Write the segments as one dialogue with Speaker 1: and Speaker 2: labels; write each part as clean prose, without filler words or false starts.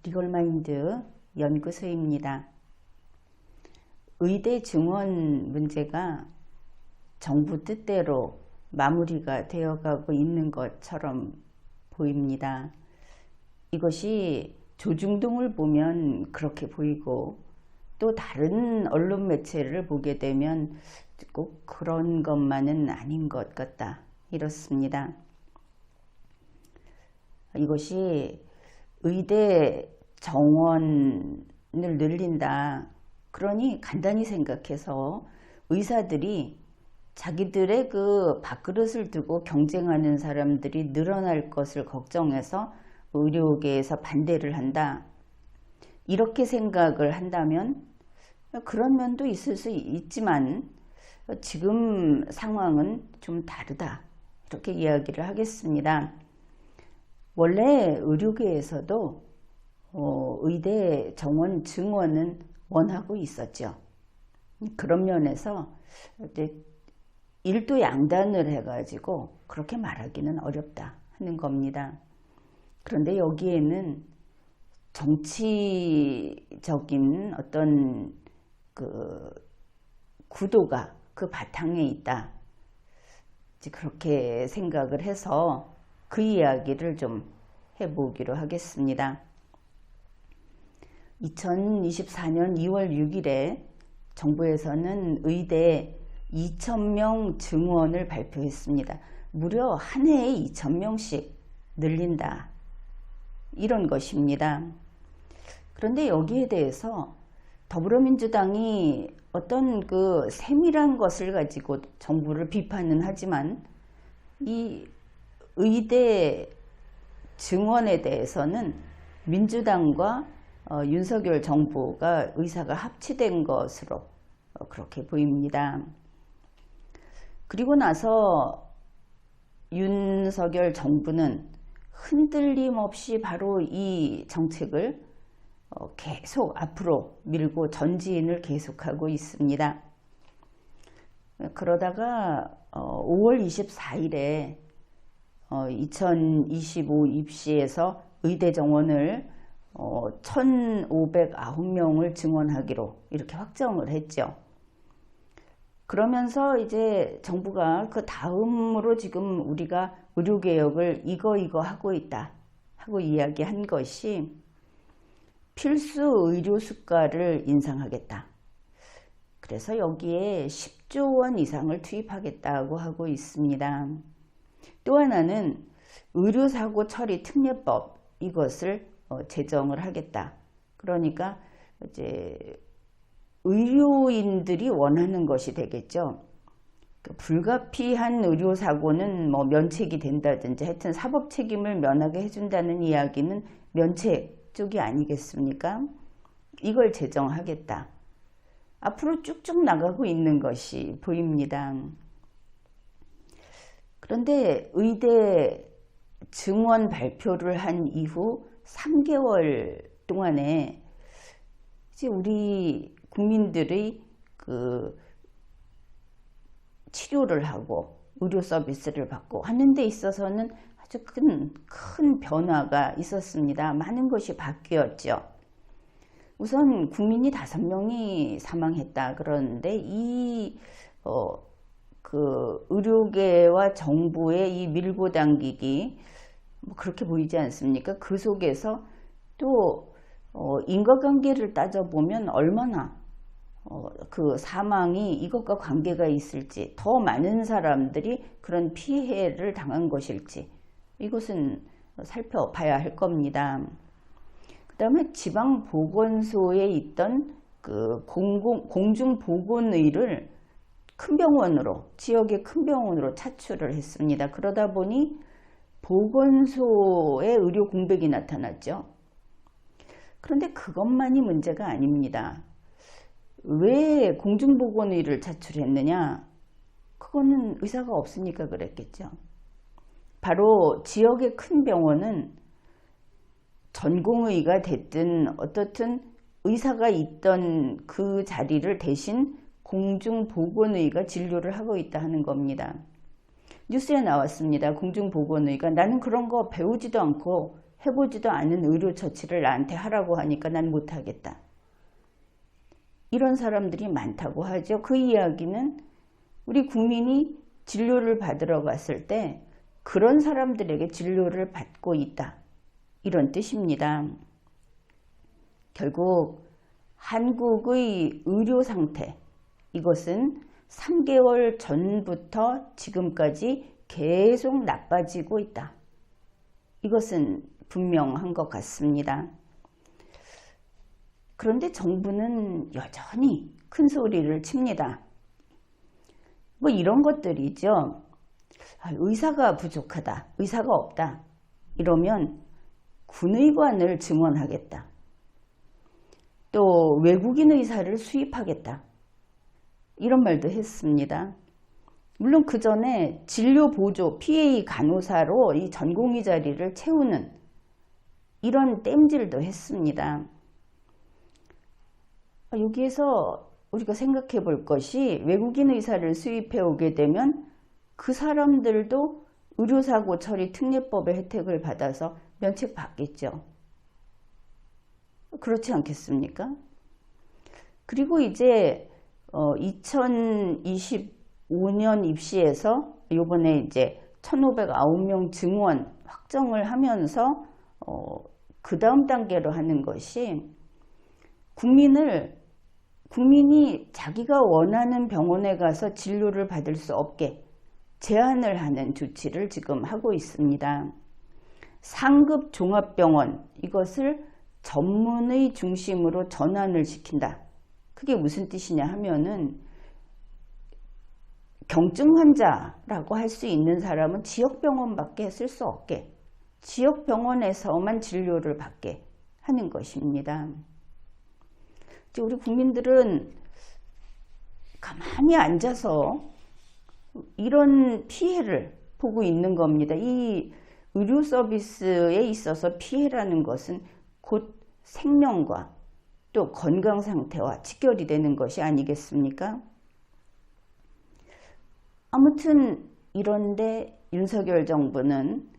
Speaker 1: 리걸마인드 연구소입니다. 의대 증원 문제가 정부 뜻대로 마무리가 되어가고 있는 것처럼 보입니다. 이것이 조중동을 보면 그렇게 보이고 또 다른 언론 매체를 보게 되면 꼭 그런 것만은 아닌 것 같다 이렇습니다. 이것이 의대 정원을 늘린다. 그러니 간단히 생각해서 의사들이 자기들의 그 밥그릇을 두고 경쟁하는 사람들이 늘어날 것을 걱정해서 의료계에서 반대를 한다. 이렇게 생각을 한다면 그런 면도 있을 수 있지만 지금 상황은 좀 다르다. 이렇게 이야기를 하겠습니다. 원래 의료계에서도 의대 정원 증원은 원하고 있었죠. 그런 면에서 이제 일도 양단을 해가지고 그렇게 말하기는 어렵다 하는 겁니다. 그런데 여기에는 정치적인 어떤 그 구도가 그 바탕에 있다. 그렇게 생각을 해서 그 이야기를 좀 해보기로 하겠습니다. 2024년 2월 6일에 정부에서는 의대 2,000명 증원을 발표했습니다. 무려 한 해에 2,000명씩 늘린다. 이런 것입니다. 그런데 여기에 대해서 더불어민주당이 어떤 그 세밀한 것을 가지고 정부를 비판은 하지만 이 의대 증원에 대해서는 민주당과 윤석열 정부가 의사가 합치된 것으로 그렇게 보입니다. 그리고 나서 윤석열 정부는 흔들림 없이 바로 이 정책을 계속 앞으로 밀고 전진을 계속하고 있습니다. 그러다가 5월 24일에 2025 입시에서 의대 정원을 1,509명을 증원하기로 이렇게 확정을 했죠. 그러면서 이제 정부가 그 다음으로 지금 우리가 의료개혁을 이거 하고 있다 하고 이야기한 것이 필수 의료 수가를 인상하겠다. 그래서 여기에 10조 원 이상을 투입하겠다고 하고 있습니다. 또 하나는 의료사고 처리 특례법 이것을 제정을 하겠다. 그러니까 이제 의료인들이 원하는 것이 되겠죠. 불가피한 의료사고는 뭐 면책이 된다든지 하여튼 사법 책임을 면하게 해준다는 이야기는 면책 쪽이 아니겠습니까? 이걸 제정하겠다. 앞으로 쭉쭉 나가고 있는 것이 보입니다. 그런데 의대 증원 발표를 한 이후 3개월 동안에 이제 우리 국민들의 그 치료를 하고 의료 서비스를 받고 하는 데 있어서는 아주 큰 변화가 있었습니다. 많은 것이 바뀌었죠. 우선 국민이 5명이 사망했다. 그런데 그 의료계와 정부의 이 밀고 당기기 뭐 그렇게 보이지 않습니까? 그 속에서 또 인과관계를 따져보면 얼마나 그 사망이 이것과 관계가 있을지, 더 많은 사람들이 그런 피해를 당한 것일지 이것은 살펴봐야 할 겁니다. 그 다음에 지방보건소에 있던 그 공중보건의를 큰 병원으로, 지역의 큰 병원으로 차출을 했습니다. 그러다 보니 보건소에 의료 공백이 나타났죠. 그런데 그것만이 문제가 아닙니다. 왜 공중보건의를 차출했느냐? 그거는 의사가 없으니까 그랬겠죠. 바로 지역의 큰 병원은 전공의가 됐든 어떻든 의사가 있던 그 자리를 대신 공중보건의가 진료를 하고 있다 하는 겁니다. 뉴스에 나왔습니다. 공중보건의가 나는 그런 거 배우지도 않고 해보지도 않은 의료 처치를 나한테 하라고 하니까 난 못하겠다. 이런 사람들이 많다고 하죠. 그 이야기는 우리 국민이 진료를 받으러 갔을 때 그런 사람들에게 진료를 받고 있다. 이런 뜻입니다. 결국 한국의 의료 상태, 이것은 3개월 전부터 지금까지 계속 나빠지고 있다. 이것은 분명한 것 같습니다. 그런데 정부는 여전히 큰 소리를 칩니다. 뭐 이런 것들이죠. 의사가 부족하다, 의사가 없다. 이러면 군의관을 증원하겠다. 또 외국인 의사를 수입하겠다. 이런 말도 했습니다. 물론 그 전에 진료보조 PA 간호사로 이 전공의 자리를 채우는 이런 땜질도 했습니다. 여기에서 우리가 생각해 볼 것이 외국인 의사를 수입해 오게 되면 그 사람들도 의료사고 처리 특례법의 혜택을 받아서 면책받겠죠. 그렇지 않겠습니까? 그리고 이제 2025년 입시에서 이번에 이제 1,509명 증원 확정을 하면서 그 다음 단계로 하는 것이 국민이 자기가 원하는 병원에 가서 진료를 받을 수 없게 제한을 하는 조치를 지금 하고 있습니다. 상급 종합병원, 이것을 전문의 중심으로 전환을 시킨다. 그게 무슨 뜻이냐 하면은 경증 환자라고 할 수 있는 사람은 지역병원밖에 쓸 수 없게, 지역병원에서만 진료를 받게 하는 것입니다. 우리 국민들은 가만히 앉아서 이런 피해를 보고 있는 겁니다. 이 의료 서비스에 있어서 피해라는 것은 곧 생명과 또 건강 상태와 직결이 되는 것이 아니겠습니까? 아무튼 이런데 윤석열 정부는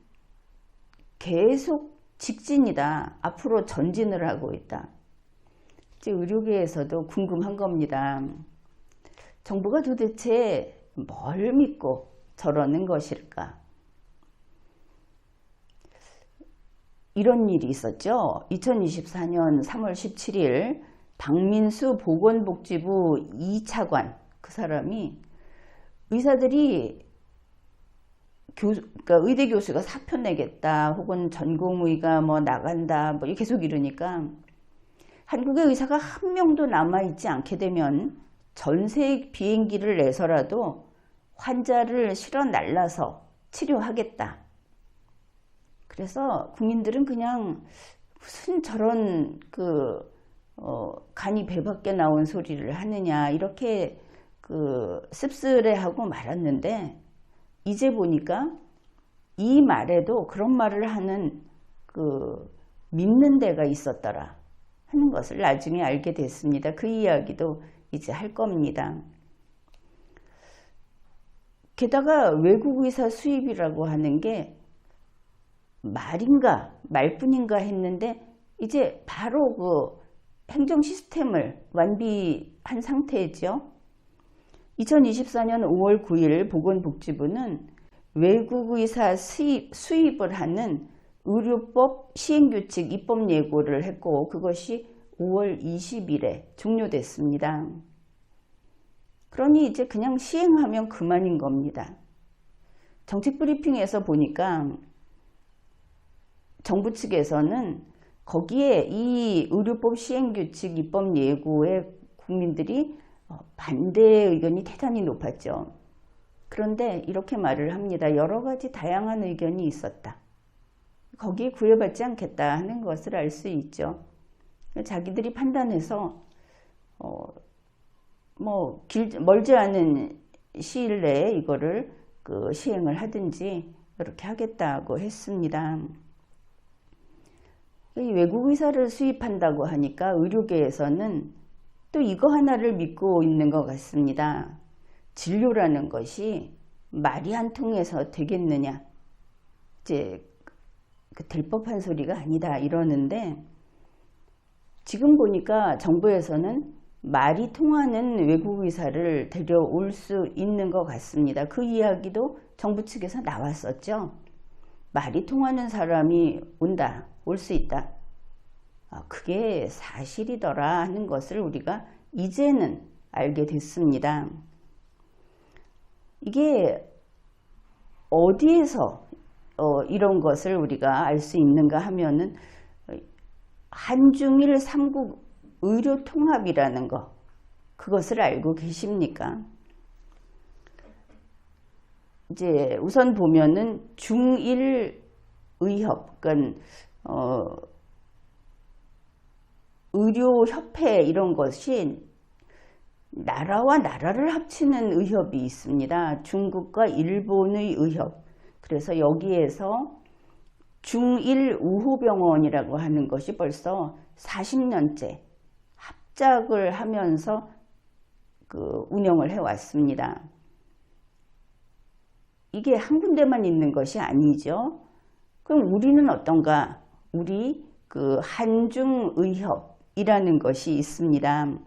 Speaker 1: 계속 직진이다. 앞으로 전진을 하고 있다. 이제 의료계에서도 궁금한 겁니다. 정부가 도대체 뭘 믿고 저러는 것일까? 이런 일이 있었죠. 2024년 3월 17일 박민수 보건복지부 2차관, 그 사람이 의사들이 그러니까 의대 교수가 사표 내겠다, 혹은 전공의가 뭐 나간다, 뭐 계속 이러니까 한국의 의사가 한 명도 남아있지 않게 되면 전세 비행기를 내서라도 환자를 실어 날라서 치료하겠다. 그래서 국민들은 그냥 무슨 저런 간이 배 밖에 나온 소리를 하느냐, 이렇게 씁쓸해하고 말았는데, 이제 보니까 이 말에도 그런 말을 하는 믿는 데가 있었더라 하는 것을 나중에 알게 됐습니다. 그 이야기도 이제 할 겁니다. 게다가 외국 의사 수입이라고 하는 게 말인가 말뿐인가 했는데 이제 바로 행정 시스템을 완비한 상태죠. 2024년 5월 9일 보건복지부는 외국 의사 수입을 하는 의료법 시행규칙 입법 예고를 했고, 그것이 5월 20일에 종료됐습니다. 그러니 이제 그냥 시행하면 그만인 겁니다. 정책브리핑에서 보니까 정부 측에서는 거기에 이 의료법 시행규칙 입법 예고에 국민들이 반대 의견이 대단히 높았죠. 그런데 이렇게 말을 합니다. 여러 가지 다양한 의견이 있었다. 거기에 구애받지 않겠다 하는 것을 알 수 있죠. 자기들이 판단해서 멀지 않은 시일 내에 이거를 시행을 하든지 이렇게 하겠다고 했습니다. 이 외국 의사를 수입한다고 하니까 의료계에서는 또 이거 하나를 믿고 있는 것 같습니다. 진료라는 것이 말이 한 통해서 되겠느냐. 이제 될 법한 소리가 아니다 이러는데, 지금 보니까 정부에서는 말이 통하는 외국 의사를 데려올 수 있는 것 같습니다. 그 이야기도 정부 측에서 나왔었죠. 말이 통하는 사람이 온다, 올 수 있다. 그게 사실이더라 하는 것을 우리가 이제는 알게 됐습니다. 이게 어디에서 이런 것을 우리가 알 수 있는가 하면은 한중일 3국 의료통합이라는 것, 그것을 알고 계십니까? 이제 우선 보면은 중일 의협, 그러니까 의료협회 이런 것이 나라와 나라를 합치는 의협이 있습니다. 중국과 일본의 의협. 그래서 여기에서 중일우호병원이라고 하는 것이 벌써 40년째 합작을 하면서 운영을 해왔습니다. 이게 한 군데만 있는 것이 아니죠. 그럼 우리는 어떤가? 우리 한중의협이라는 것이 있습니다.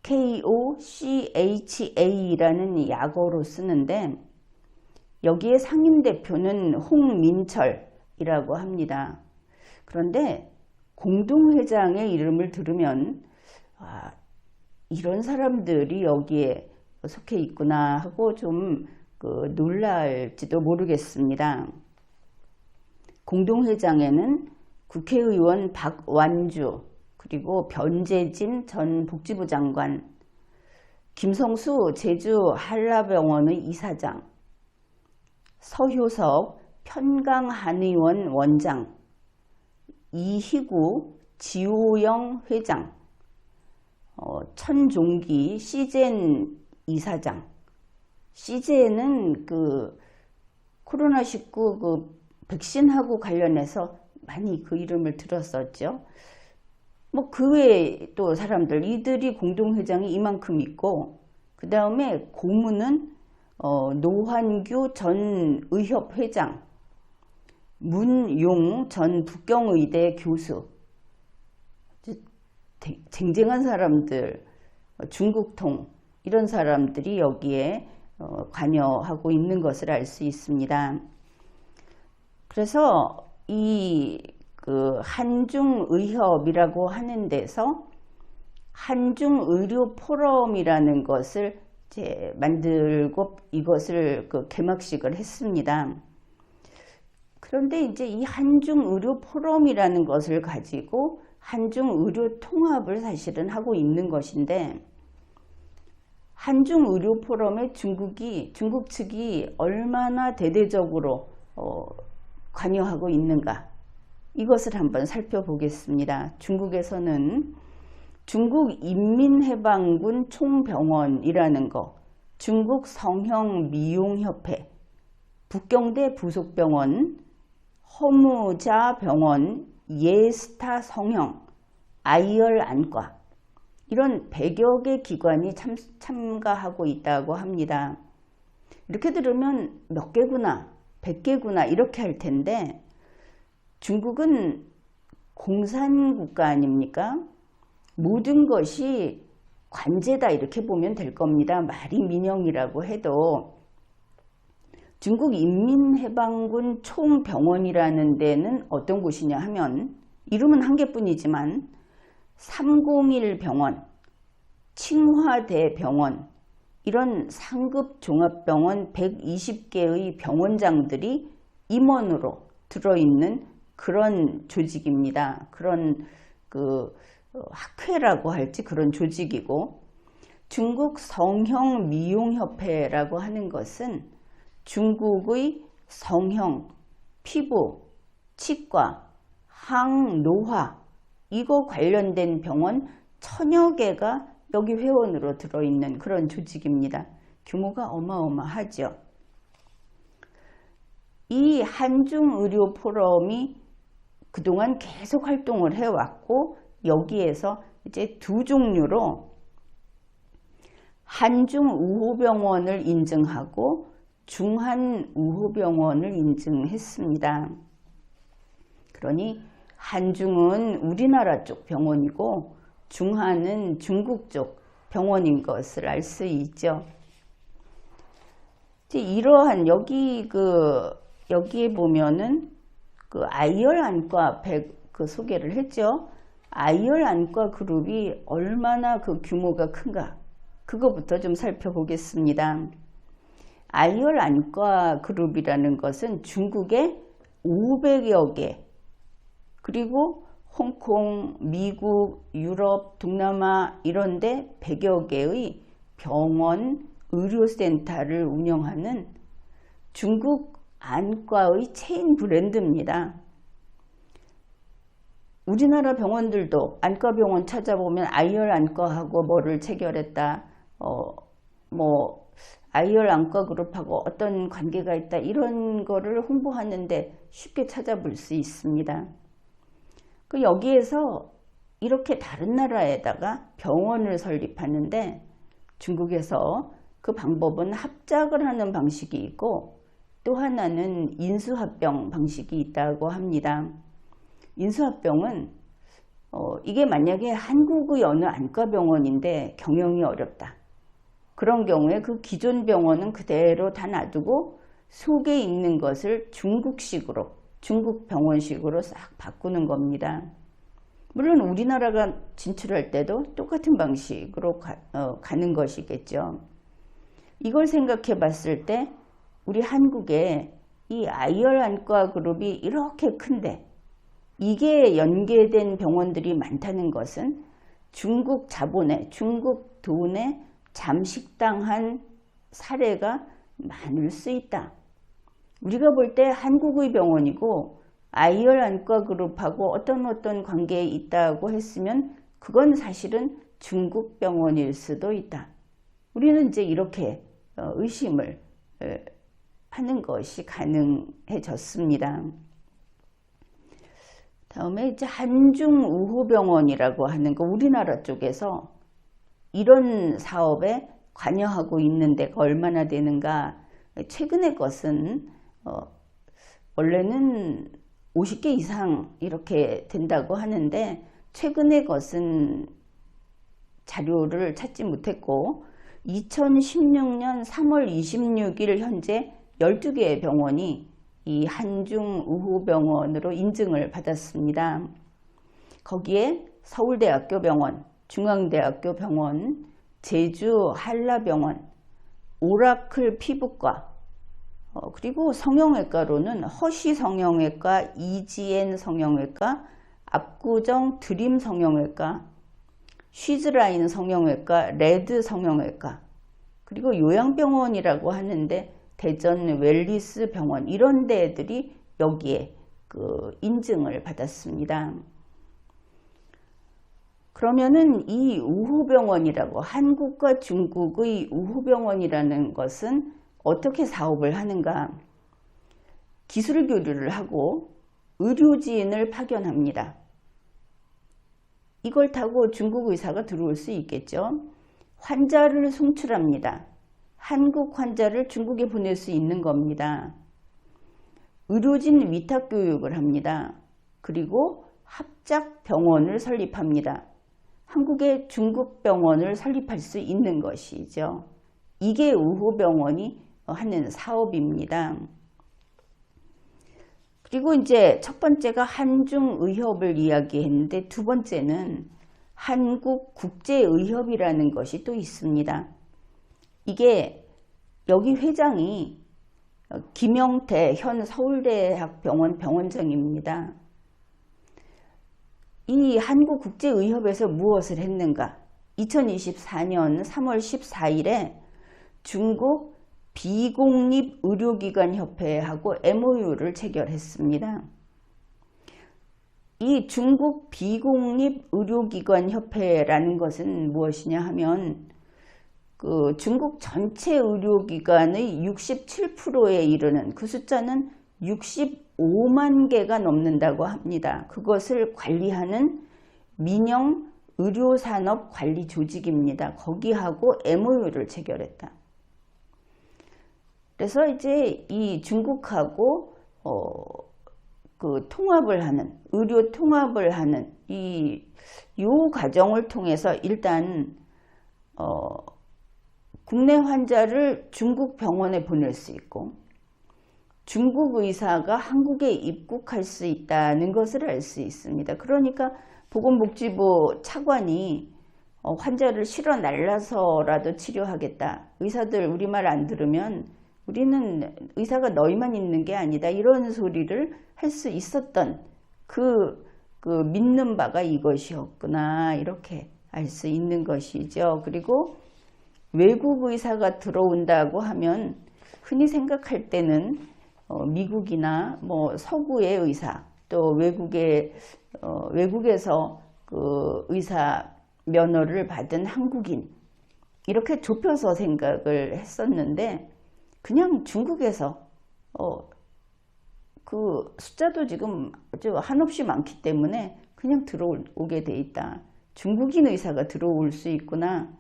Speaker 1: KOCHA라는 약어로 쓰는데, 여기에 상임대표는 홍민철이라고 합니다. 그런데 공동회장의 이름을 들으면 이런 사람들이 여기에 속해 있구나 하고 좀 놀랄지도 모르겠습니다. 공동회장에는 국회의원 박완주, 그리고 변재진 전 복지부 장관, 김성수 제주 한라병원의 이사장, 서효석 편강한의원 원장, 이희구 지호영 회장, 천종기 시젠 이사장. 시젠은 코로나19 백신하고 관련해서 많이 그 이름을 들었었죠. 그 외에 또 사람들, 이들이 공동회장이 이만큼 있고, 그 다음에 고문은 노환규 전 의협회장, 문용 전 북경의대 교수, 쟁쟁한 사람들, 중국통, 이런 사람들이 여기에 관여하고 있는 것을 알 수 있습니다. 그래서 이 한중의협이라고 하는 데서 한중의료포럼이라는 것을 이제 만들고 이것을 개막식을 했습니다. 그런데 이제 이 한중의료포럼이라는 것을 가지고 한중의료통합을 사실은 하고 있는 것인데, 한중의료포럼에 중국 측이 얼마나 대대적으로 관여하고 있는가, 이것을 한번 살펴보겠습니다. 중국에서는 중국인민해방군 총병원이라는 거, 중국 성형미용협회, 북경대 부속병원, 허무자병원, 예스타 성형, 아이얼 안과, 이런 100여 개 기관이 참가하고 있다고 합니다. 이렇게 들으면 몇 개구나, 100개구나 이렇게 할 텐데, 중국은 공산국가 아닙니까? 모든 것이 관제다 이렇게 보면 될 겁니다. 말이 민영이라고 해도. 중국 인민해방군 총병원이라는 데는 어떤 곳이냐 하면, 이름은 한 개뿐이지만 301 병원, 칭화대병원, 이런 상급 종합병원 120개의 병원장들이 임원으로 들어있는 그런 조직입니다. 그런 학회라고 할지 그런 조직이고, 중국 성형미용협회라고 하는 것은 중국의 성형, 피부, 치과, 항노화, 이거 관련된 병원 1000여 개가 여기 회원으로 들어있는 그런 조직입니다. 규모가 어마어마하죠. 이 한중의료포럼이 그동안 계속 활동을 해왔고, 여기에서 이제 두 종류로 한중우호병원을 인증하고 중한우호병원을 인증했습니다. 그러니 한중은 우리나라 쪽 병원이고 중한은 중국 쪽 병원인 것을 알 수 있죠. 이러한 여기에 보면은 그 아이열 안과 소개를 했죠. 아이열 안과 그룹이 얼마나 그 규모가 큰가, 그거부터 좀 살펴보겠습니다. 아이열 안과 그룹이라는 것은 중국에 500여 개, 그리고 홍콩, 미국, 유럽, 동남아 이런데 100여 개의 병원, 의료센터를 운영하는 중국 안과의 체인 브랜드입니다. 우리나라 병원들도 안과병원 찾아보면 아이열 안과하고 뭐를 체결했다, 아이열 안과 그룹하고 어떤 관계가 있다, 이런 거를 홍보하는데 쉽게 찾아볼 수 있습니다. 여기에서 이렇게 다른 나라에다가 병원을 설립하는데 중국에서 그 방법은 합작을 하는 방식이 있고 또 하나는 인수합병 방식이 있다고 합니다. 인수합병은 이게 만약에 한국의 어느 안과병원인데 경영이 어렵다, 그런 경우에 그 기존 병원은 그대로 다 놔두고 속에 있는 것을 중국식으로, 중국 병원식으로 싹 바꾸는 겁니다. 물론 우리나라가 진출할 때도 똑같은 방식으로 가는 것이겠죠. 이걸 생각해 봤을 때 우리 한국에 이 아이열 안과 그룹이 이렇게 큰데 이게 연계된 병원들이 많다는 것은 중국 자본에, 중국 돈에 잠식당한 사례가 많을 수 있다. 우리가 볼 때 한국의 병원이고 아이열 안과 그룹하고 어떤 관계에 있다고 했으면 그건 사실은 중국 병원일 수도 있다. 우리는 이제 이렇게 의심을 하는 것이 가능해졌습니다. 다음에 이제 한중우호병원이라고 하는 거, 우리나라 쪽에서 이런 사업에 관여하고 있는 데가 얼마나 되는가. 최근의 것은 원래는 50개 이상 이렇게 된다고 하는데 최근의 것은 자료를 찾지 못했고 2016년 3월 26일 현재 12개의 병원이 이 한중우호병원으로 인증을 받았습니다. 거기에 서울대학교 병원, 중앙대학교 병원, 제주 한라병원, 오라클 피부과, 그리고 성형외과로는 허쉬 성형외과, 이지엔 성형외과, 압구정 드림 성형외과, 쉬즈라인 성형외과, 레드 성형외과, 그리고 요양병원이라고 하는데 대전 웰리스 병원, 이런 데들이 여기에 인증을 받았습니다. 그러면은 이 우호병원이라고, 한국과 중국의 우호병원이라는 것은 어떻게 사업을 하는가? 기술 교류를 하고 의료진을 파견합니다. 이걸 타고 중국 의사가 들어올 수 있겠죠. 환자를 송출합니다. 한국 환자를 중국에 보낼 수 있는 겁니다. 의료진 위탁 교육을 합니다. 그리고 합작 병원을 설립합니다. 한국에 중국 병원을 설립할 수 있는 것이죠. 이게 우호병원이 하는 사업입니다. 그리고 이제 첫 번째가 한중의협을 이야기했는데 두 번째는 한국국제의협이라는 것이 또 있습니다. 이게 여기 회장이 김영태 현 서울대학병원 병원장입니다. 이 한국국제의협에서 무엇을 했는가? 2024년 3월 14일에 중국 비공립의료기관협회하고 MOU를 체결했습니다. 이 중국 비공립의료기관협회라는 것은 무엇이냐 하면 중국 전체 의료기관의 67%에 이르는, 그 숫자는 65만 개가 넘는다고 합니다. 그것을 관리하는 민영 의료산업 관리 조직입니다. 거기하고 MOU를 체결했다. 그래서 이제 이 중국하고 그 통합을 하는, 의료 통합을 하는 요 과정을 통해서 일단 국내 환자를 중국 병원에 보낼 수 있고 중국 의사가 한국에 입국할 수 있다는 것을 알 수 있습니다. 그러니까 보건복지부 차관이 환자를 실어 날라서라도 치료하겠다. 의사들 우리말 안 들으면 우리는 의사가 너희만 있는 게 아니다. 이런 소리를 할 수 있었던 그 믿는 바가 이것이었구나. 이렇게 알 수 있는 것이죠. 그리고 외국 의사가 들어온다고 하면 흔히 생각할 때는 미국이나 뭐 서구의 의사, 또 외국에서 그 의사 면허를 받은 한국인, 이렇게 좁혀서 생각을 했었는데 그냥 중국에서 그 숫자도 지금 아주 한없이 많기 때문에 그냥 들어오게 돼 있다. 중국인 의사가 들어올 수 있구나.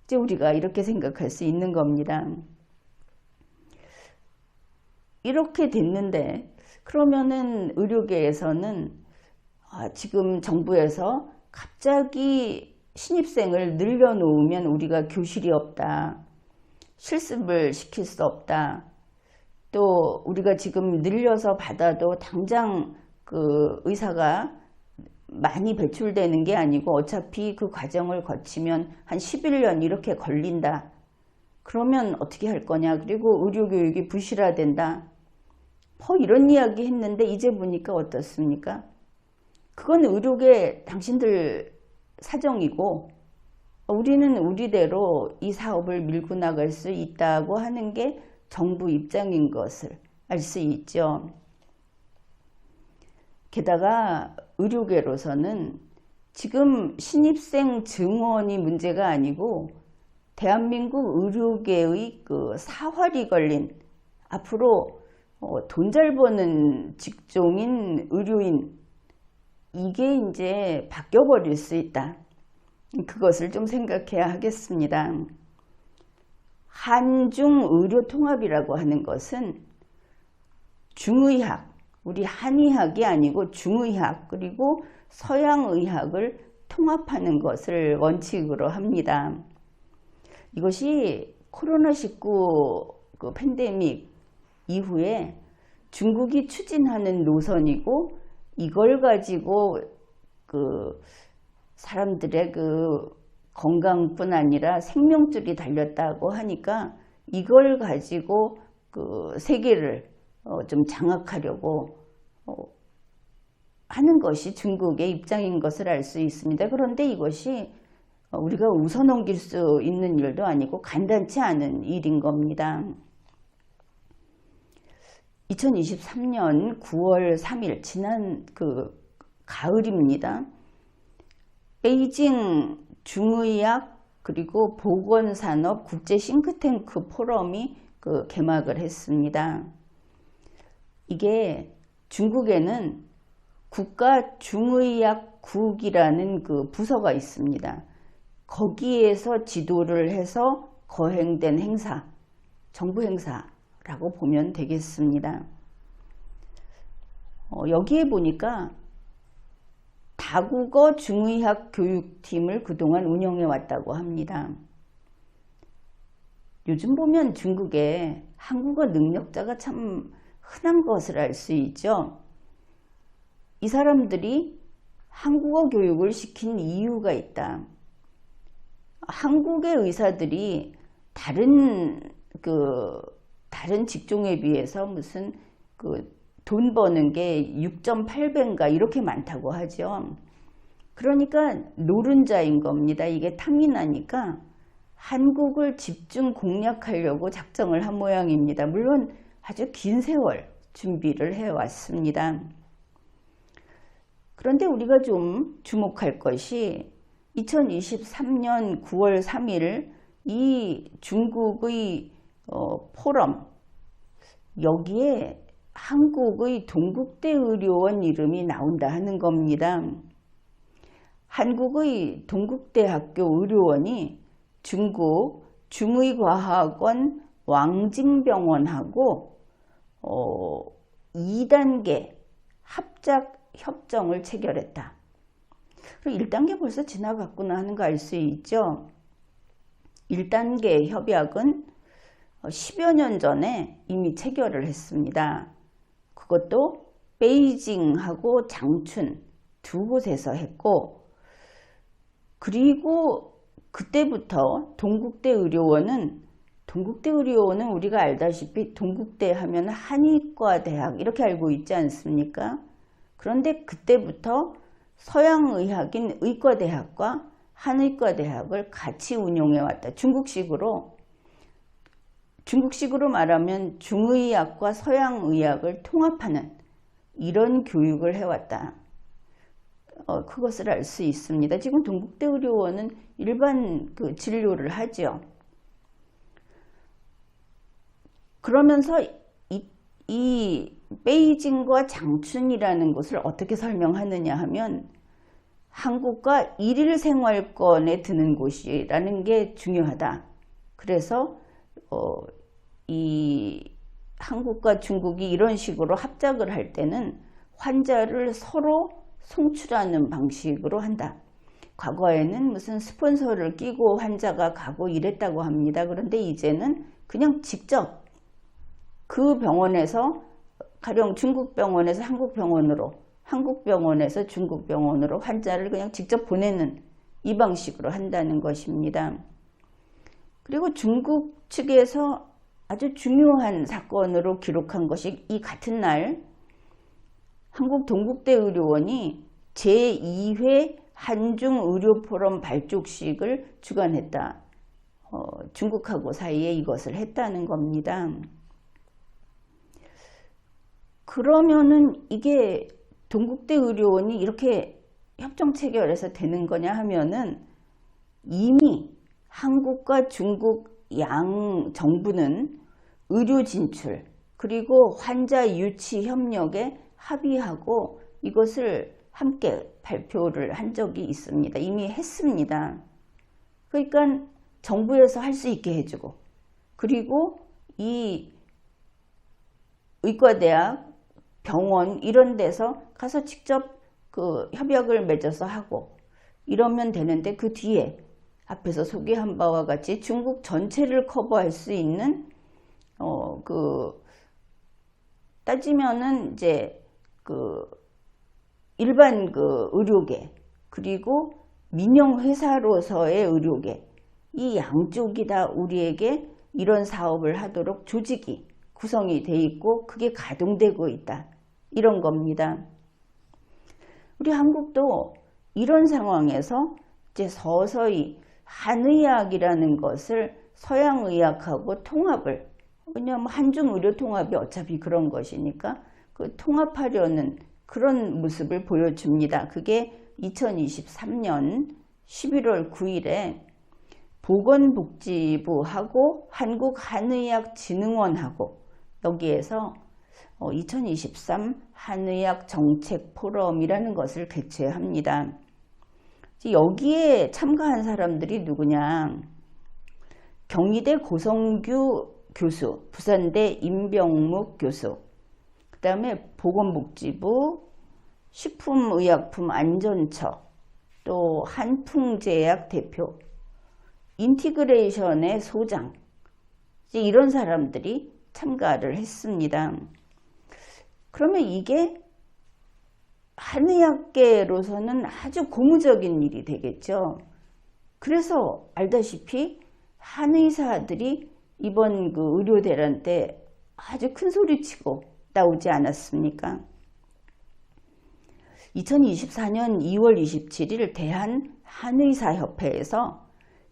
Speaker 1: 이제 우리가 이렇게 생각할 수 있는 겁니다. 이렇게 됐는데 그러면은 의료계에서는 지금 정부에서 갑자기 신입생을 늘려놓으면 우리가 교실이 없다. 실습을 시킬 수 없다. 또 우리가 지금 늘려서 받아도 당장 그 의사가 많이 배출되는 게 아니고 어차피 그 과정을 거치면 한 11년 이렇게 걸린다. 그러면 어떻게 할 거냐. 그리고 의료교육이 부실화된다. 이런 이야기 했는데 이제 보니까 어떻습니까? 그건 의료계 당신들 사정이고 우리는 우리대로 이 사업을 밀고 나갈 수 있다고 하는 게 정부 입장인 것을 알 수 있죠. 게다가 의료계로서는 지금 신입생 증원이 문제가 아니고 대한민국 의료계의 그 사활이 걸린 앞으로 돈 잘 버는 직종인 의료인, 이게 이제 바뀌어버릴 수 있다. 그것을 좀 생각해야 하겠습니다. 한중 의료통합이라고 하는 것은 중의학, 우리 한의학이 아니고 중의학 그리고 서양의학을 통합하는 것을 원칙으로 합니다. 이것이 코로나19 그 팬데믹 이후에 중국이 추진하는 노선이고 이걸 가지고 그 사람들의 그 건강뿐 아니라 생명줄이 달렸다고 하니까 이걸 가지고 그 세계를 좀 장악하려고 하는 것이 중국의 입장인 것을 알 수 있습니다. 그런데 이것이 우리가 웃어넘길 수 있는 일도 아니고 간단치 않은 일인 겁니다. 2023년 9월 3일 지난 그 가을입니다. 베이징 중의학 그리고 보건산업 국제 싱크탱크 포럼이 그 개막을 했습니다. 이게 중국에는 국가중의학국이라는 그 부서가 있습니다. 거기에서 지도를 해서 거행된 행사, 정부 행사라고 보면 되겠습니다. 여기에 보니까 다국어 중의학 교육팀을 그동안 운영해 왔다고 합니다. 요즘 보면 중국에 한국어 능력자가 참 흔한 것을 알 수 있죠. 이 사람들이 한국어 교육을 시킨 이유가 있다. 한국의 의사들이 다른 직종에 비해서 무슨 돈 버는 게 6.8배인가 이렇게 많다고 하죠. 그러니까 노른자인 겁니다. 이게 탐이 나니까 한국을 집중 공략하려고 작정을 한 모양입니다. 물론 아주 긴 세월 준비를 해왔습니다. 그런데 우리가 좀 주목할 것이 2023년 9월 3일 이 중국의 포럼, 여기에 한국의 동국대 의료원 이름이 나온다 하는 겁니다. 한국의 동국대학교 의료원이 중국 중의과학원 왕징병원하고 2단계 합작 협정을 체결했다. 그럼 1단계 벌써 지나갔구나 하는 거 알 수 있죠. 1단계 협약은 10여 년 전에 이미 체결을 했습니다. 그것도 베이징하고 장춘 두 곳에서 했고, 그리고 그때부터 동국대 의료원은 우리가 알다시피 동국대 하면 한의과대학 이렇게 알고 있지 않습니까? 그런데 그때부터 서양의학인 의과대학과 한의과대학을 같이 운용해 왔다. 중국식으로 말하면 중의학과 서양의학을 통합하는 이런 교육을 해왔다. 그것을 알 수 있습니다. 지금 동국대 의료원은 일반 진료를 하죠. 그러면서 이 베이징과 장춘이라는 곳을 어떻게 설명하느냐 하면 한국과 일일 생활권에 드는 곳이라는 게 중요하다. 그래서 이 한국과 중국이 이런 식으로 합작을 할 때는 환자를 서로 송출하는 방식으로 한다. 과거에는 무슨 스폰서를 끼고 환자가 가고 이랬다고 합니다. 그런데 이제는 그냥 직접 그 병원에서, 가령 중국 병원에서 한국 병원으로, 한국 병원에서 중국 병원으로 환자를 그냥 직접 보내는 이 방식으로 한다는 것입니다. 그리고 중국 측에서 아주 중요한 사건으로 기록한 것이 이 같은 날 한국 동국대 의료원이 제2회 한중의료포럼 발족식을 주관했다. 중국하고 사이에 이것을 했다는 겁니다. 그러면은 이게 동국대 의료원이 이렇게 협정 체결해서 되는 거냐 하면은 이미 한국과 중국 양 정부는 의료 진출 그리고 환자 유치 협력에 합의하고 이것을 함께 발표를 한 적이 있습니다. 이미 했습니다. 그러니까 정부에서 할 수 있게 해주고, 그리고 이 의과대학, 병원 이런 데서 가서 직접 그 협약을 맺어서 하고 이러면 되는데, 그 뒤에 앞에서 소개한 바와 같이 중국 전체를 커버할 수 있는 따지면은 이제 일반 의료계 그리고 민영 회사로서의 의료계, 이 양쪽이 다 우리에게 이런 사업을 하도록 조직이 구성이 돼 있고 그게 가동되고 있다, 이런 겁니다. 우리 한국도 이런 상황에서 이제 서서히 한의학이라는 것을 서양의학하고 통합을, 왜냐하면 한중의료통합이 어차피 그런 것이니까 그 통합하려는 그런 모습을 보여줍니다. 그게 2023년 11월 9일에 보건복지부하고 한국한의학진흥원하고 여기에서 2023 한의학 정책 포럼이라는 것을 개최합니다. 여기에 참가한 사람들이 누구냐? 경희대 고성규 교수, 부산대 임병묵 교수, 그 다음에 보건복지부, 식품의약품안전처, 또 한풍제약 대표, 인티그레이션의 소장, 이런 사람들이 참가를 했습니다. 그러면 이게 한의학계로서는 아주 고무적인 일이 되겠죠. 그래서 알다시피 한의사들이 이번 의료대란 때 아주 큰 소리치고 나오지 않았습니까? 2024년 2월 27일 대한한의사협회에서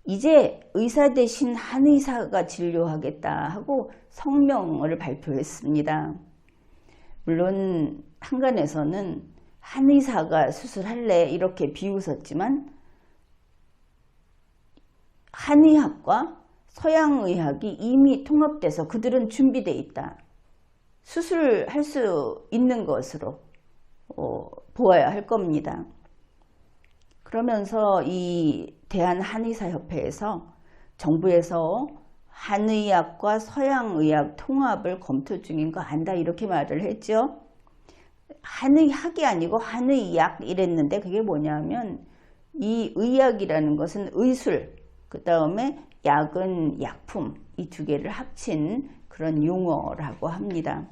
Speaker 1: 이제 의사 대신 한의사가 진료하겠다 하고 성명을 발표했습니다. 물론 한간에서는 한의사가 수술할래 이렇게 비웃었지만, 한의학과 서양의학이 이미 통합돼서 그들은 준비되어 있다, 수술할 수 있는 것으로 보아야 할 겁니다. 그러면서 이 대한한의사협회에서 정부에서 한의학과 서양의학 통합을 검토 중인 거 안다, 이렇게 말을 했죠. 한의학이 아니고 한의약 이랬는데 그게 뭐냐면 이 의학이라는 것은 의술, 그 다음에 약은 약품, 이 두 개를 합친 그런 용어라고 합니다.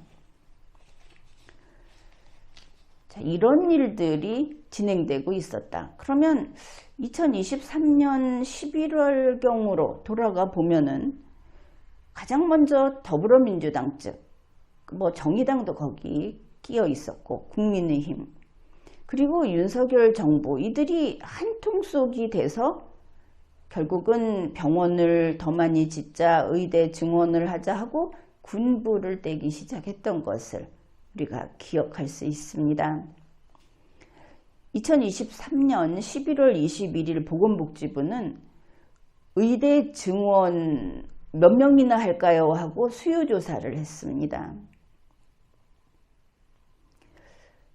Speaker 1: 자, 이런 일들이 진행되고 있었다. 그러면 2023년 11월경으로 돌아가 보면은 가장 먼저 더불어민주당 쪽, 뭐 정의당도 거기 끼어 있었고 국민의힘, 그리고 윤석열 정부, 이들이 한 통속이 돼서 결국은 병원을 더 많이 짓자, 의대 증원을 하자 하고 군부를 떼기 시작했던 것을 우리가 기억할 수 있습니다. 2023년 11월 21일 보건복지부는 의대 증원 몇 명이나 할까요? 하고 수요조사를 했습니다.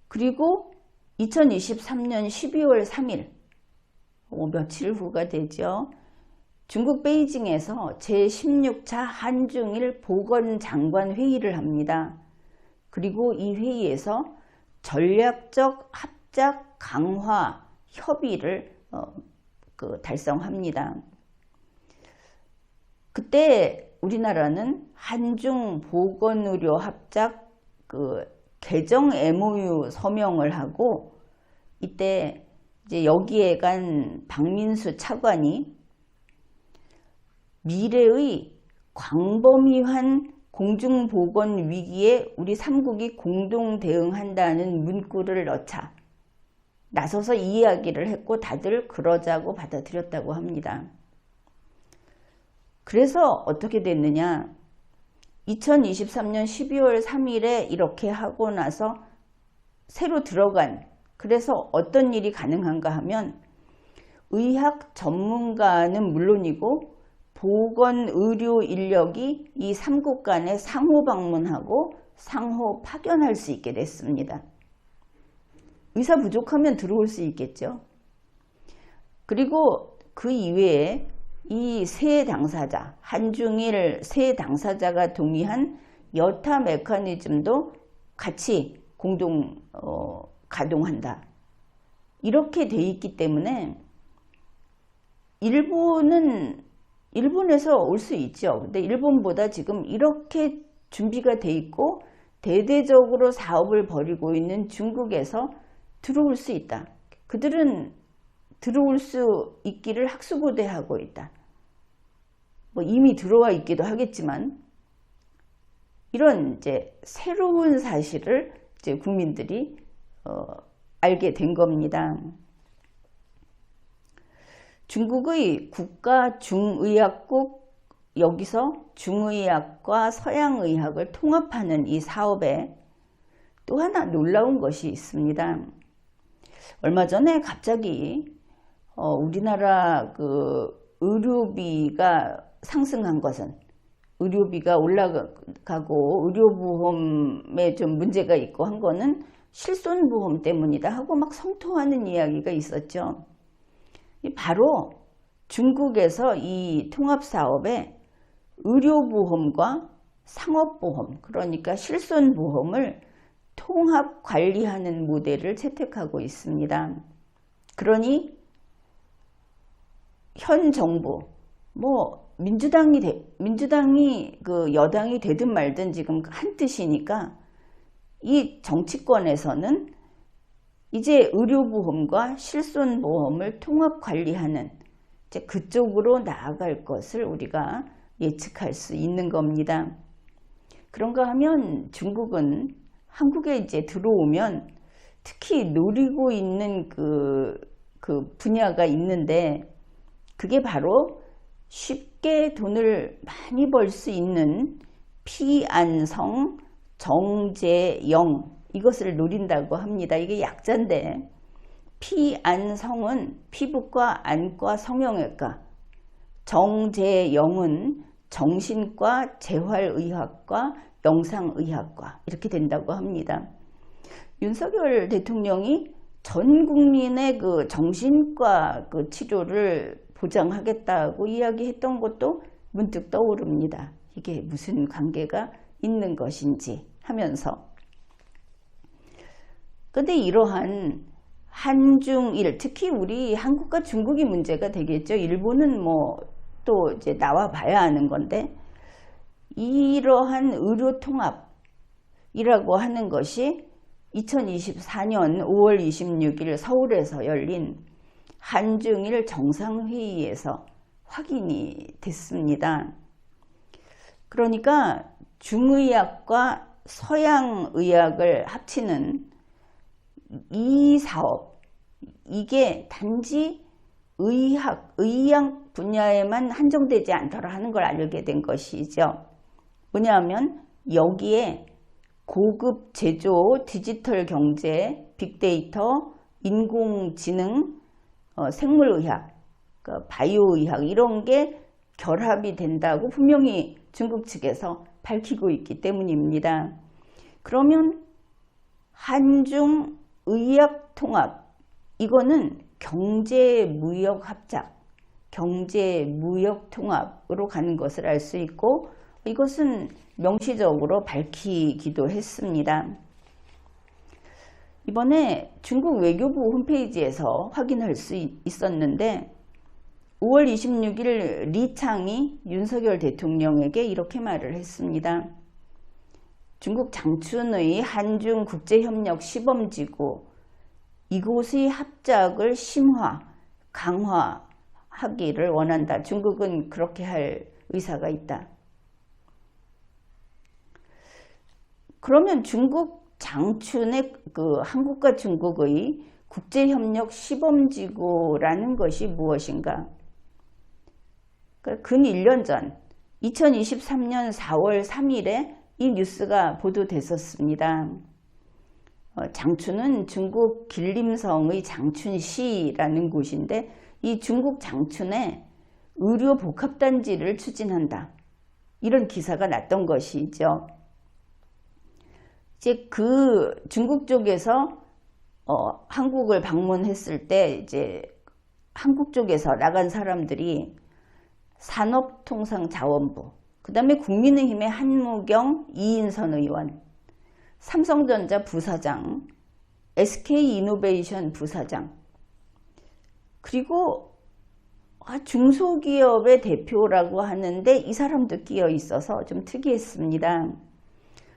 Speaker 1: 그리고 2023년 12월 3일, 며칠 후가 되죠. 중국 베이징에서 제16차 한중일 보건장관 회의를 합니다. 그리고 이 회의에서 전략적 합작 강화 협의를 달성합니다. 그때 우리나라는 한중 보건의료 합작 개정 MOU 서명을 하고, 이때 이제 여기에 간 박민수 차관이 미래의 광범위한 공중보건 위기에 우리 3국이 공동 대응한다는 문구를 넣자 나서서 이 이야기를 했고 다들 그러자고 받아들였다고 합니다. 그래서 어떻게 됐느냐, 2023년 12월 3일에 이렇게 하고 나서 새로 들어간, 그래서 어떤 일이 가능한가 하면 의학 전문가는 물론이고 보건의료 인력이 이 3국 간에 상호 방문하고 상호 파견할 수 있게 됐습니다. 의사 부족하면 들어올 수 있겠죠. 그리고 그 이외에 이 세 당사자, 한중일 세 당사자가 동의한 여타 메커니즘도 같이 공동 가동한다. 이렇게 돼 있기 때문에 일본에서 올 수 있죠. 근데 일본보다 지금 이렇게 준비가 돼 있고 대대적으로 사업을 벌이고 있는 중국에서 들어올 수 있다. 그들은 들어올 수 있기를 학수고대하고 있다. 뭐 이미 들어와 있기도 하겠지만, 이런 이제 새로운 사실을 이제 국민들이 알게 된 겁니다. 중국의 국가중의학국, 여기서 중의학과 서양의학을 통합하는 이 사업에 또 하나 놀라운 것이 있습니다. 얼마 전에 갑자기 우리나라 의료비가 상승한 것은, 의료비가 올라가고 의료보험에 좀 문제가 있고 한 거는 실손보험 때문이다 하고 막 성토하는 이야기가 있었죠. 바로 중국에서 이 통합사업에 의료보험과 상업보험, 그러니까 실손보험을 통합 관리하는 모델을 채택하고 있습니다. 그러니 현 정부, 민주당이 여당이 되든 말든 지금 한 뜻이니까 이 정치권에서는 이제 의료보험과 실손보험을 통합 관리하는 이제 그쪽으로 나아갈 것을 우리가 예측할 수 있는 겁니다. 그런가 하면 중국은 한국에 이제 들어오면 특히 노리고 있는 그 분야가 있는데, 그게 바로 쉽게 돈을 많이 벌 수 있는 피안성, 정제영, 이것을 노린다고 합니다. 이게 약자인데, 피안성은 피부과, 안과, 성형외과, 정제영은 정신과, 재활의학과, 영상의학과, 이렇게 된다고 합니다. 윤석열 대통령이 전 국민의 정신과 치료를 보장하겠다고 이야기했던 것도 문득 떠오릅니다. 이게 무슨 관계가 있는 것인지 하면서. 그런데 이러한 한중일, 특히 우리 한국과 중국이 문제가 되겠죠. 일본은 뭐 또 이제 나와 봐야 아는 건데, 이러한 의료 통합이라고 하는 것이 2024년 5월 26일 서울에서 열린 한중일 정상회의에서 확인이 됐습니다. 그러니까 중의학과 서양의학을 합치는 이 사업, 이게 단지 의학 분야에만 한정되지 않더라 하는 걸 알게 된 것이죠. 뭐냐면 여기에 고급 제조, 디지털 경제, 빅데이터, 인공지능, 생물의학, 바이오의학 이런 게 결합이 된다고 분명히 중국 측에서 밝히고 있기 때문입니다. 그러면 한중 의학 통합, 이거는 경제무역합작, 경제무역통합으로 가는 것을 알 수 있고, 이것은 명시적으로 밝히기도 했습니다. 이번에 중국 외교부 홈페이지에서 확인할 수 있었는데 5월 26일 리창이 윤석열 대통령에게 이렇게 말을 했습니다. 중국 장춘의 한중 국제협력 시범지구, 이곳의 합작을 심화, 강화하기를 원한다. 중국은 그렇게 할 의사가 있다. 그러면 중국 장춘의 한국과 중국의 국제협력 시범지구라는 것이 무엇인가? 근 1년 전 2023년 4월 3일에 이 뉴스가 보도됐었습니다. 장춘은 중국 길림성의 장춘시라는 곳인데 이 중국 장춘에 의료복합단지를 추진한다. 이런 기사가 났던 것이죠. 이제 그 중국 쪽에서 한국을 방문했을 때 이제 한국 쪽에서 나간 사람들이 산업통상자원부, 그 다음에 국민의힘의 한무경, 이인선 의원, 삼성전자 부사장, SK이노베이션 부사장, 그리고 중소기업의 대표라고 하는데 이 사람도 끼어 있어서 좀 특이했습니다.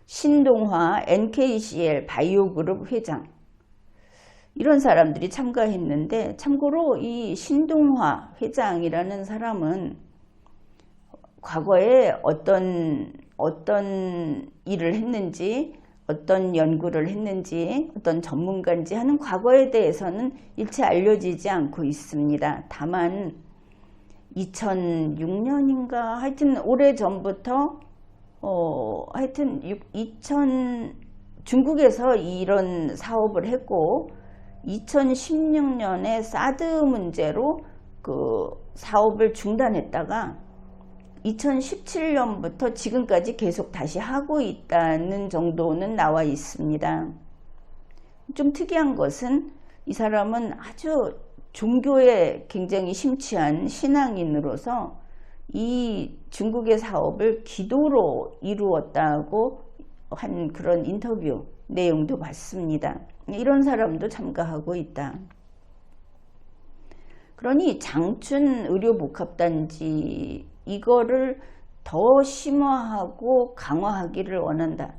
Speaker 1: 신동화 NKCL 바이오그룹 회장, 이런 사람들이 참가했는데, 참고로 이 신동화 회장이라는 사람은 과거에 어떤 일을 했는지, 어떤 연구를 했는지, 어떤 전문가인지 하는 과거에 대해서는 일체 알려지지 않고 있습니다. 다만 2006년인가 하여튼 오래전부터 하여튼 중국에서 이런 사업을 했고 2016년에 사드 문제로 그 사업을 중단했다가 2017년부터 지금까지 계속 다시 하고 있다는 정도는 나와 있습니다. 좀 특이한 것은 이 사람은 아주 종교에 굉장히 심취한 신앙인으로서 이 중국의 사업을 기도로 이루었다고 한 그런 인터뷰 내용도 봤습니다. 이런 사람도 참가하고 있다. 그러니 장춘 의료복합단지 이거를 더 심화하고 강화하기를 원한다.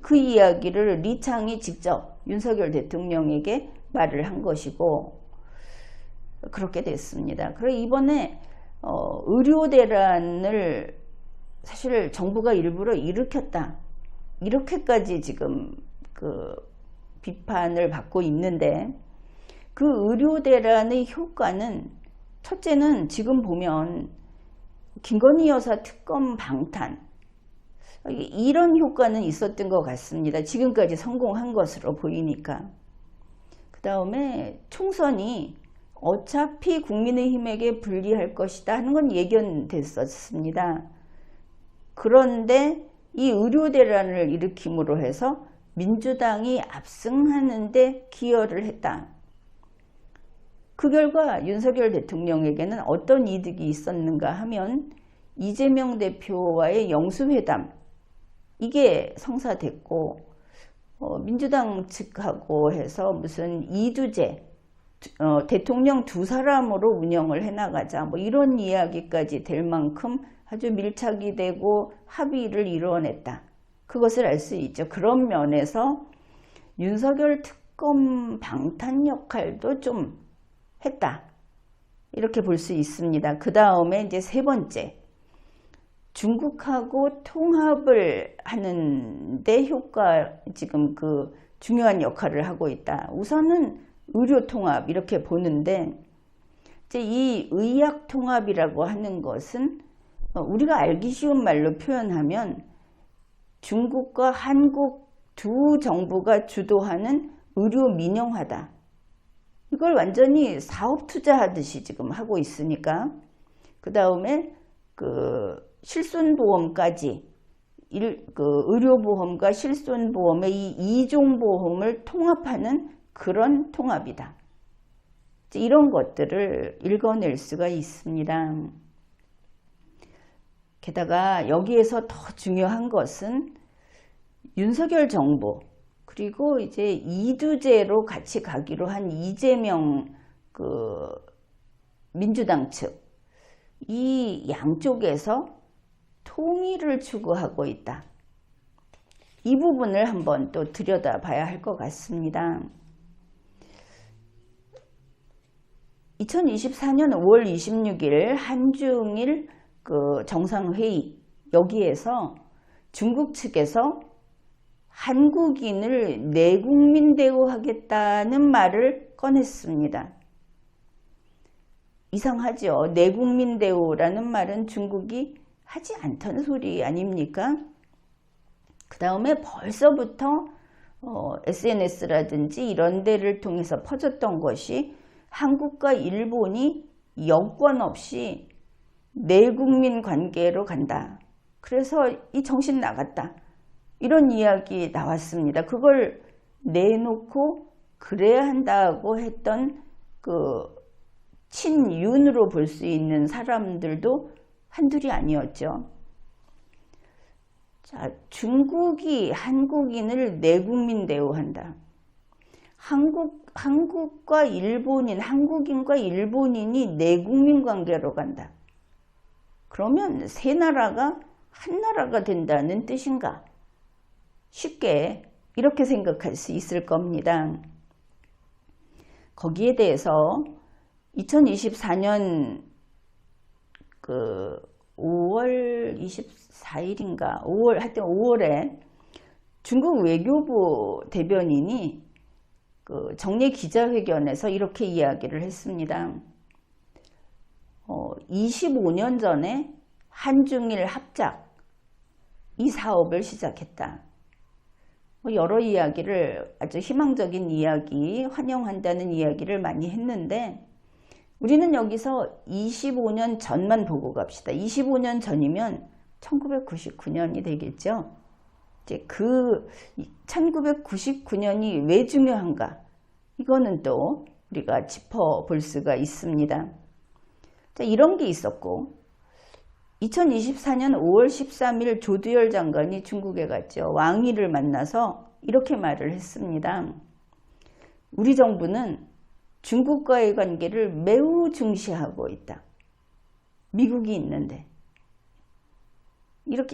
Speaker 1: 그 이야기를 리창이 직접 윤석열 대통령에게 말을 한 것이고 그렇게 됐습니다. 그래서 이번에 의료대란을 사실 정부가 일부러 일으켰다. 이렇게까지 지금 그 비판을 받고 있는데 그 의료대란의 효과는 첫째는 지금 보면 김건희 여사 특검 방탄 이런 효과는 있었던 것 같습니다. 지금까지 성공한 것으로 보이니까. 그 다음에 총선이 어차피 국민의힘에게 불리할 것이다 하는 건 예견됐었습니다. 그런데 이 의료대란을 일으킴으로 해서 민주당이 압승하는 데 기여를 했다. 그 결과 윤석열 대통령에게는 어떤 이득이 있었는가 하면 이재명 대표와의 영수회담 이게 성사됐고 민주당 측하고 해서 무슨 이두제 대통령 두 사람으로 운영을 해나가자 뭐 이런 이야기까지 될 만큼 아주 밀착이 되고 합의를 이루어냈다. 그것을 알 수 있죠. 그런 면에서 윤석열 특검 방탄 역할도 좀 했다. 이렇게 볼 수 있습니다. 그 다음에 이제 세 번째, 중국하고 통합을 하는데 지금 그 중요한 역할을 하고 있다. 우선은 의료 통합 이렇게 보는데, 이제 이 의학 통합이라고 하는 것은 우리가 알기 쉬운 말로 표현하면 중국과 한국 두 정부가 주도하는 의료 민영화다. 이걸 완전히 사업 투자하듯이 지금 하고 있으니까, 그 다음에 그 실손보험까지 의료보험과 실손보험의 이 2종 보험을 통합하는 그런 통합이다. 이런 것들을 읽어낼 수가 있습니다. 게다가 여기에서 더 중요한 것은 윤석열 정부 그리고 이제 이두제로 같이 가기로 한 이재명 그 민주당 측, 이 양쪽에서 통일을 추구하고 있다. 이 부분을 한번 또 들여다봐야 할 것 같습니다. 2024년 5월 26일 한중일 그 정상회의, 여기에서 중국 측에서 한국인을 내국민 대우하겠다는 말을 꺼냈습니다. 이상하죠. 내국민 대우라는 말은 중국이 하지 않던 소리 아닙니까? 그 다음에 벌써부터 SNS라든지 이런 데를 통해서 퍼졌던 것이 한국과 일본이 여권 없이 내국민 관계로 간다. 그래서 이 정신 나갔다. 이런 이야기 나왔습니다. 그걸 내놓고 그래야 한다고 했던 그 친윤으로 볼 수 있는 사람들도 한둘이 아니었죠. 자, 중국이 한국인을 내국민 대우한다. 한국과 일본인, 한국인과 일본인이 내국민 관계로 간다. 그러면 세 나라가 한 나라가 된다는 뜻인가? 쉽게 이렇게 생각할 수 있을 겁니다. 거기에 대해서 2024년 그 5월 24일인가 하여튼 5월에 중국 외교부 대변인이 그 정례 기자회견에서 이렇게 이야기를 했습니다. 25년 전에 한중일 합작 이 사업을 시작했다. 여러 이야기를, 아주 희망적인 이야기, 환영한다는 이야기를 많이 했는데, 우리는 여기서 25년 전만 보고 갑시다. 25년 전이면 1999년이 되겠죠. 이제 그 1999년이 왜 중요한가? 이거는 또 우리가 짚어볼 수가 있습니다. 자, 이런 게 있었고, 2024년 5월 13일 조두열 장관이 중국에 갔죠. 왕위를 만나서 이렇게 말을 했습니다. 우리 정부는 중국과의 관계를 매우 중시하고 있다. 미국이 있는데.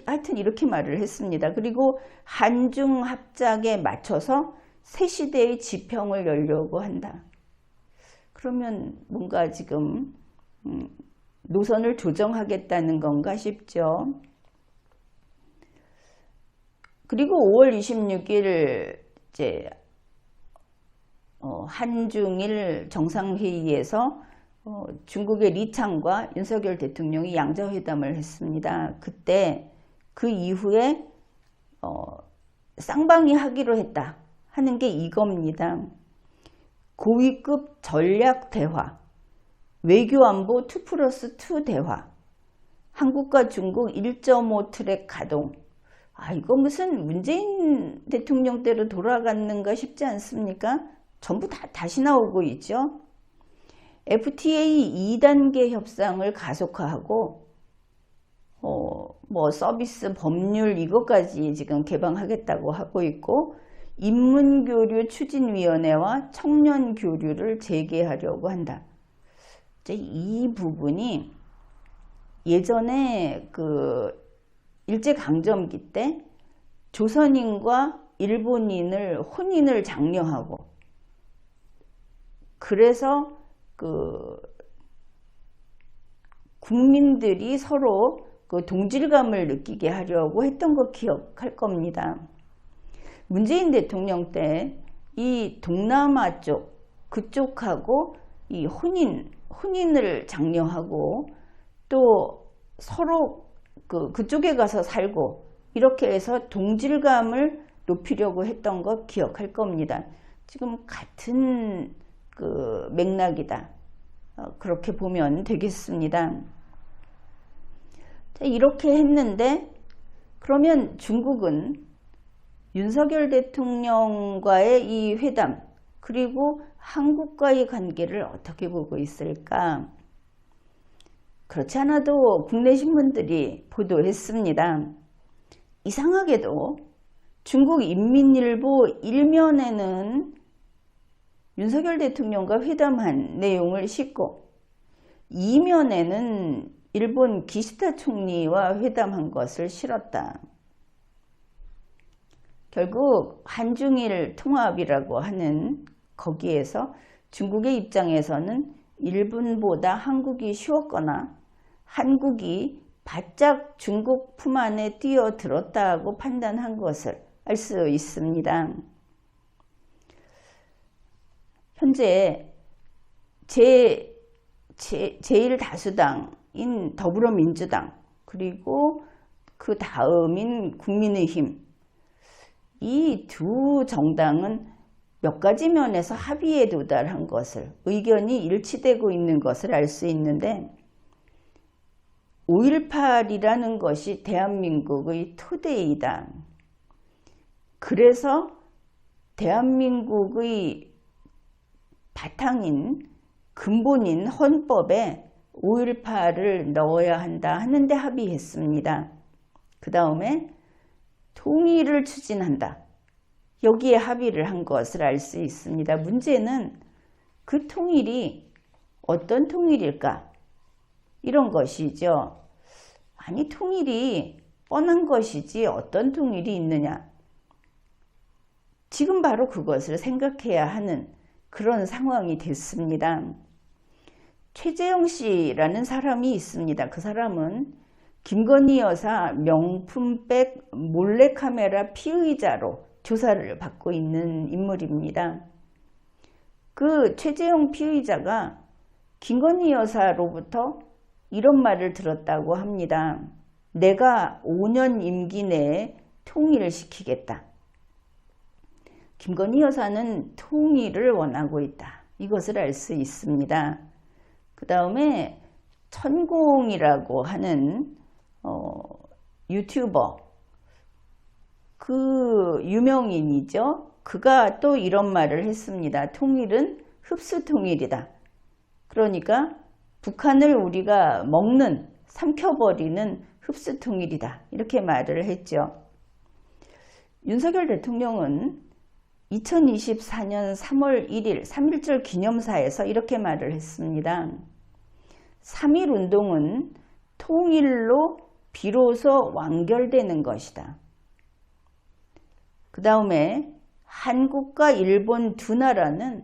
Speaker 1: 하여튼 이렇게 말을 했습니다. 그리고 한중 합작에 맞춰서 새 시대의 지평을 열려고 한다. 그러면 뭔가 지금 노선을 조정하겠다는 건가 싶죠. 그리고 5월 26일 이제 한중일 정상회의에서 중국의 리창과 윤석열 대통령이 양자회담을 했습니다. 그때 그 이후에 쌍방이 하기로 했다 하는 게 이겁니다. 고위급 전략 대화, 외교안보 2+2 대화, 한국과 중국 1.5 트랙 가동. 이거 무슨 문재인 대통령 때로 돌아갔는가 싶지 않습니까? 전부 다시 나오고 있죠. FTA 2단계 협상을 가속화하고 뭐 서비스 법률 이것까지 지금 개방하겠다고 하고 있고, 인문교류 추진위원회와 청년교류를 재개하려고 한다. 이 부분이 예전에 그 일제강점기 때 조선인과 일본인을 혼인을 장려하고, 그래서 그 국민들이 서로 그 동질감을 느끼게 하려고 했던 거 기억할 겁니다. 문재인 대통령 때 이 동남아 쪽, 그쪽하고 이 혼인을 장려하고 또 서로 그쪽에 가서 살고 이렇게 해서 동질감을 높이려고 했던 거 기억할 겁니다. 지금 같은 그 맥락이다. 그렇게 보면 되겠습니다. 자, 이렇게 했는데 그러면 중국은 윤석열 대통령과의 이 회담 그리고 한국과의 관계를 어떻게 보고 있을까? 그렇지 않아도 국내 신문들이 보도했습니다. 이상하게도 중국 인민일보 1면에는 윤석열 대통령과 회담한 내용을 싣고 2면에는 일본 기시다 총리와 회담한 것을 실었다. 결국 한중일 통합이라고 하는 거기에서 중국의 입장에서는 일본보다 한국이 쉬웠거나 한국이 바짝 중국 품 안에 뛰어들었다고 판단한 것을 알 수 있습니다. 현재 제1다수당인 더불어민주당 그리고 그 다음인 국민의힘, 이 두 정당은 몇 가지 면에서 합의에 도달한 것을, 의견이 일치되고 있는 것을 알 수 있는데 5.18이라는 것이 대한민국의 토대이다. 그래서 대한민국의 바탕인 근본인 헌법에 5.18을 넣어야 한다 하는데 합의했습니다. 그 다음에 통일을 추진한다. 여기에 합의를 한 것을 알 수 있습니다. 문제는 그 통일이 어떤 통일일까? 이런 것이죠. 아니, 통일이 뻔한 것이지 어떤 통일이 있느냐? 지금 바로 그것을 생각해야 하는 그런 상황이 됐습니다. 최재형 씨라는 사람이 있습니다. 그 사람은 김건희 여사 명품백 몰래카메라 피의자로 조사를 받고 있는 인물입니다. 그 최재형 피의자가 김건희 여사로부터 이런 말을 들었다고 합니다. 내가 5년 임기 내에 통일을 시키겠다. 김건희 여사는 통일을 원하고 있다. 이것을 알 수 있습니다. 그 다음에 천공이라고 하는 유튜버, 그 유명인이죠. 그가 또 이런 말을 했습니다. 통일은 흡수통일이다. 그러니까 북한을 우리가 먹는, 삼켜버리는 흡수통일이다. 이렇게 말을 했죠. 윤석열 대통령은 2024년 3월 1일 3.1절 기념사에서 이렇게 말을 했습니다. 3.1 운동은 통일로 비로소 완결되는 것이다. 그 다음에 한국과 일본 두 나라는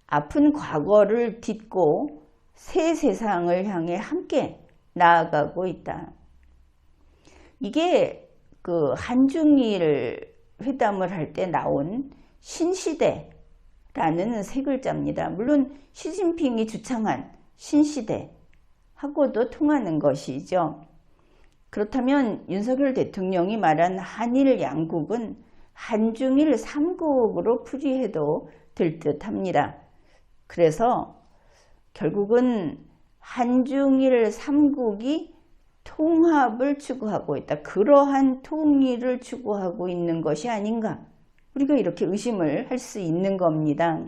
Speaker 1: 아픈 과거를 딛고 새 세상을 향해 함께 나아가고 있다. 이게 그 한중일 회담을 할 때 나온 신시대라는 세 글자입니다. 물론 시진핑이 주창한 신시대하고도 통하는 것이죠. 그렇다면 윤석열 대통령이 말한 한일 양국은 한중일 3국으로 풀이해도 될 듯합니다. 그래서 결국은 한중일 3국이 통합을 추구하고 있다. 그러한 통일을 추구하고 있는 것이 아닌가? 우리가 이렇게 의심을 할 수 있는 겁니다.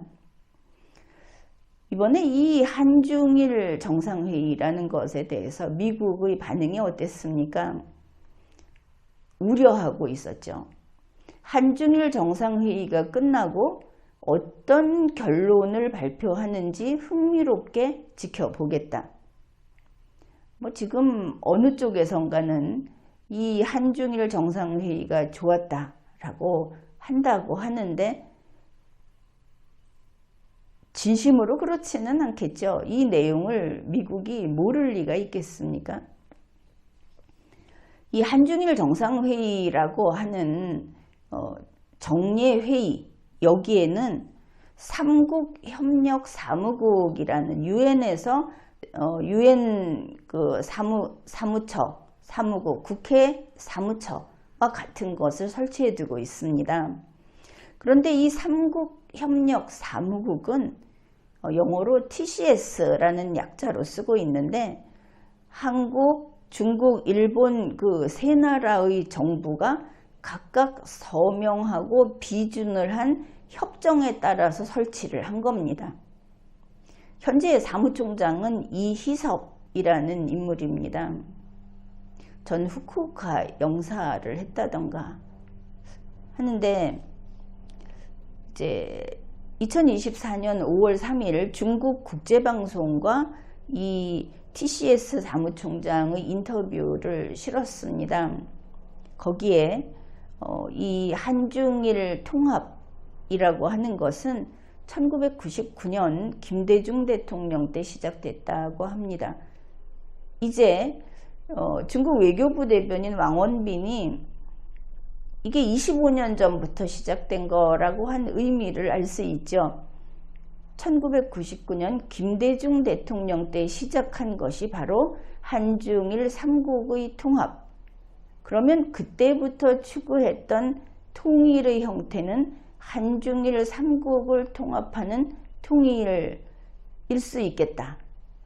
Speaker 1: 이번에 이 한중일 정상회의라는 것에 대해서 미국의 반응이 어땠습니까? 우려하고 있었죠. 한중일 정상회의가 끝나고 어떤 결론을 발표하는지 흥미롭게 지켜보겠다. 뭐 지금 어느 쪽에선가는 이 한중일 정상회의가 좋았다라고 한다고 하는데 진심으로 그렇지는 않겠죠. 이 내용을 미국이 모를 리가 있겠습니까? 이 한중일 정상회의라고 하는 정례회의, 여기에는 삼국협력사무국이라는 유엔에서 유엔 그 사무국, 국회 사무처와 같은 것을 설치해 두고 있습니다. 그런데 이 삼국협력사무국은 영어로 TCS라는 약자로 쓰고 있는데 한국, 중국, 일본 그 세 나라의 정부가 각각 서명하고 비준을 한 협정에 따라서 설치를 한 겁니다. 현재 사무총장은 이희섭이라는 인물입니다. 전 후쿠오카 영사를 했다던가 하는데 이제 2024년 5월 3일 중국 국제방송과 이 TCS 사무총장의 인터뷰를 실었습니다. 거기에 이 한중일 통합이라고 하는 것은 1999년 김대중 대통령 때 시작됐다고 합니다. 이제 중국 외교부 대변인 왕원빈이 이게 25년 전부터 시작된 거라고 한 의미를 알 수 있죠. 1999년 김대중 대통령 때 시작한 것이 바로 한중일 삼국의 통합. 그러면 그때부터 추구했던 통일의 형태는 한중일 삼국을 통합하는 통일일 수 있겠다.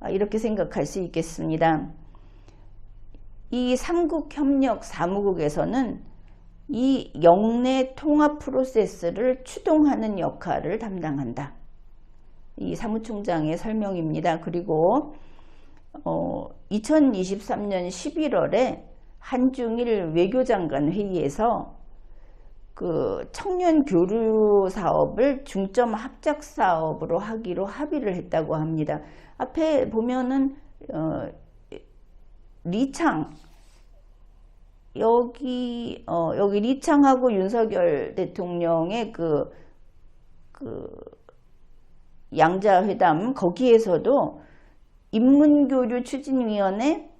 Speaker 1: 이렇게 생각할 수 있겠습니다. 이 삼국협력사무국에서는 이 영내 통합 프로세스를 추동하는 역할을 담당한다. 이 사무총장의 설명입니다. 그리고 2023년 11월에 한중일 외교장관 회의에서 그 청년 교류 사업을 중점 합작 사업으로 하기로 합의를 했다고 합니다. 앞에 보면은 리창 여기 리창하고 윤석열 대통령의 그 양자회담 거기에서도 인문교류 추진위원회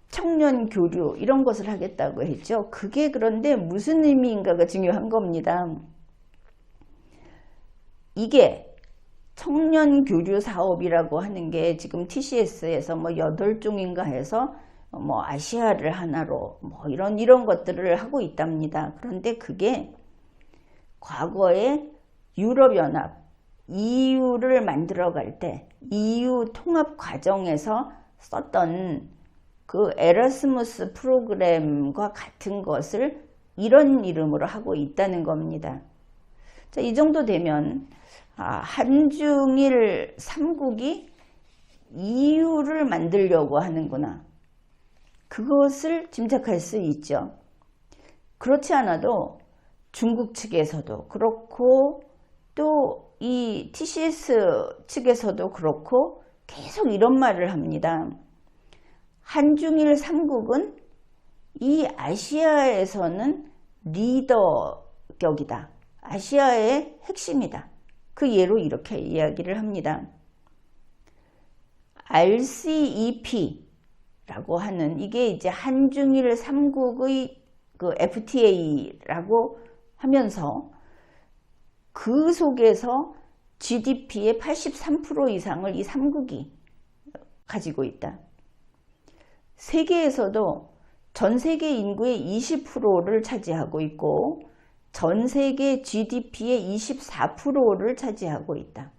Speaker 1: 청년교류 이런 것을 하겠다고 했죠. 그게 그런데 무슨 의미인가가 중요한 겁니다. 이게 청년교류 사업이라고 하는 게 지금 TCS에서 뭐 8종인가 해서 뭐 아시아를 하나로 뭐 이런 것들을 하고 있답니다. 그런데 그게 과거에 유럽연합 EU를 만들어갈 때 EU 통합 과정에서 썼던 그 에라스무스 프로그램과 같은 것을 이런 이름으로 하고 있다는 겁니다. 자, 이 정도 되면 한중일 삼국이 EU를 만들려고 하는구나. 그것을 짐작할 수 있죠. 그렇지 않아도 중국 측에서도 그렇고 또 이 TCS 측에서도 그렇고 계속 이런 말을 합니다. 한중일 삼국은 이 아시아에서는 리더격이다. 아시아의 핵심이다. 그 예로 이렇게 이야기를 합니다. RCEP라고 하는 이게 이제 한중일 삼국의 그 FTA라고 하면서 그 속에서 GDP의 83% 이상을 이 삼국이 가지고 있다. 세계에서도 전 세계 인구의 20%를 차지하고 있고 전 세계 GDP의 24%를 차지하고 있다.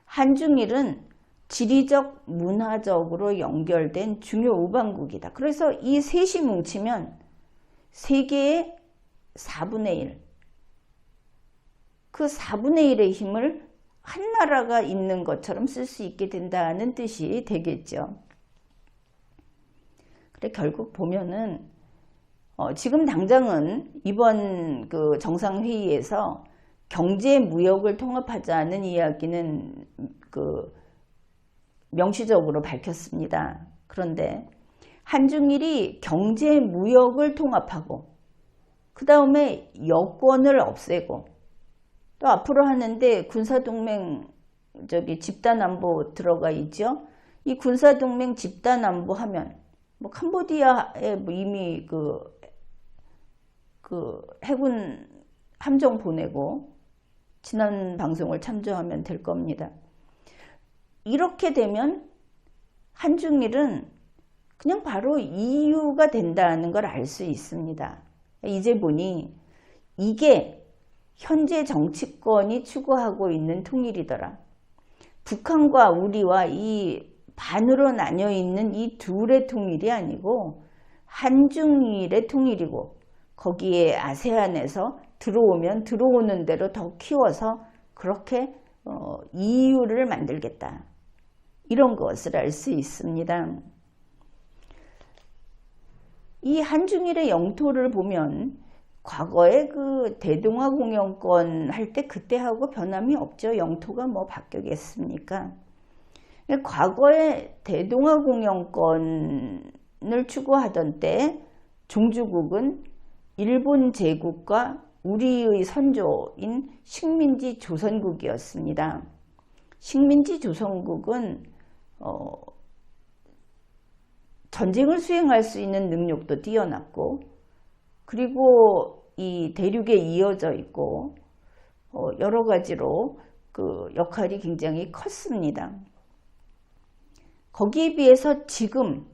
Speaker 1: 한중일은 지리적, 문화적으로 연결된 중요 우방국이다. 그래서 이 셋이 뭉치면 세계의 4분의 1, 그 4분의 1의 힘을 한 나라가 있는 것처럼 쓸 수 있게 된다는 뜻이 되겠죠. 그래 결국 보면은 지금 당장은 이번 그 정상회의에서 경제 무역을 통합하자는 이야기는 그 명시적으로 밝혔습니다. 그런데 한중일이 경제 무역을 통합하고 그 다음에 여권을 없애고 또 앞으로 하는데 군사동맹 집단안보 들어가 있죠. 이 군사동맹 집단안보하면 뭐 캄보디아에 뭐 이미 그 해군 함정 보내고 지난 방송을 참조하면 될 겁니다. 이렇게 되면 한중일은 그냥 바로 EU가 된다는 걸 알 수 있습니다. 이제 보니 이게 현재 정치권이 추구하고 있는 통일이더라. 북한과 우리와 이 반으로 나뉘어 있는 이 둘의 통일이 아니고 한중일의 통일이고 거기에 아세안에서 들어오면 들어오는 대로 더 키워서 그렇게 EU를 만들겠다. 이런 것을 알 수 있습니다. 이 한중일의 영토를 보면 과거에 그 대동아 공영권 할 때 그때하고 변함이 없죠. 영토가 뭐 바뀌겠습니까? 과거에 대동아 공영권을 추구하던 때 종주국은 일본 제국과 우리의 선조인 식민지 조선국이었습니다. 식민지 조선국은 전쟁을 수행할 수 있는 능력도 뛰어났고 그리고 이 대륙에 이어져 있고 여러 가지로 그 역할이 굉장히 컸습니다. 거기에 비해서 지금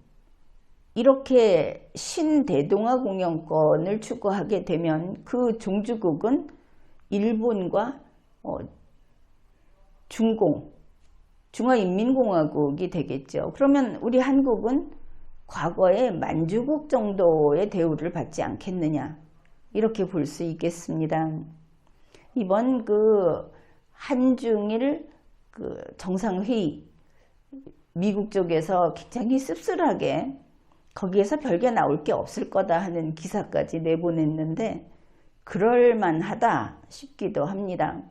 Speaker 1: 이렇게 신대동아 공영권을 추구하게 되면 그 종주국은 일본과 중화인민공화국이 되겠죠. 그러면 우리 한국은 과거에 만주국 정도의 대우를 받지 않겠느냐 이렇게 볼 수 있겠습니다. 이번 그 한중일 그 정상회의 미국 쪽에서 굉장히 씁쓸하게 거기에서 별게 나올 게 없을 거다 하는 기사까지 내보냈는데 그럴만하다 싶기도 합니다.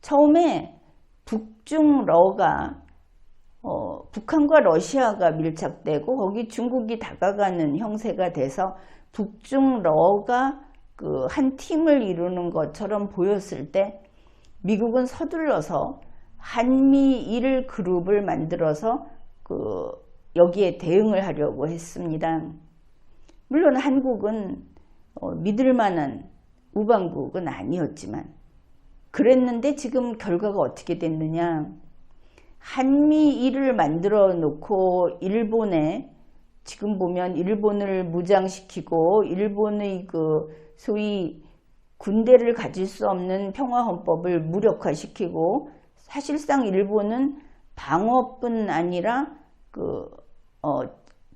Speaker 1: 처음에 북중러가 북한과 러시아가 밀착되고 거기 중국이 다가가는 형세가 돼서 북중러가 그 한 팀을 이루는 것처럼 보였을 때 미국은 서둘러서 한미일 그룹을 만들어서 여기에 대응을 하려고 했습니다. 물론 한국은 믿을 만한 우방국은 아니었지만 그랬는데 지금 결과가 어떻게 됐느냐. 한미일을 만들어 놓고 일본에 지금 보면 일본을 무장시키고 일본의 그 소위 군대를 가질 수 없는 평화헌법을 무력화시키고 사실상 일본은 방어뿐 아니라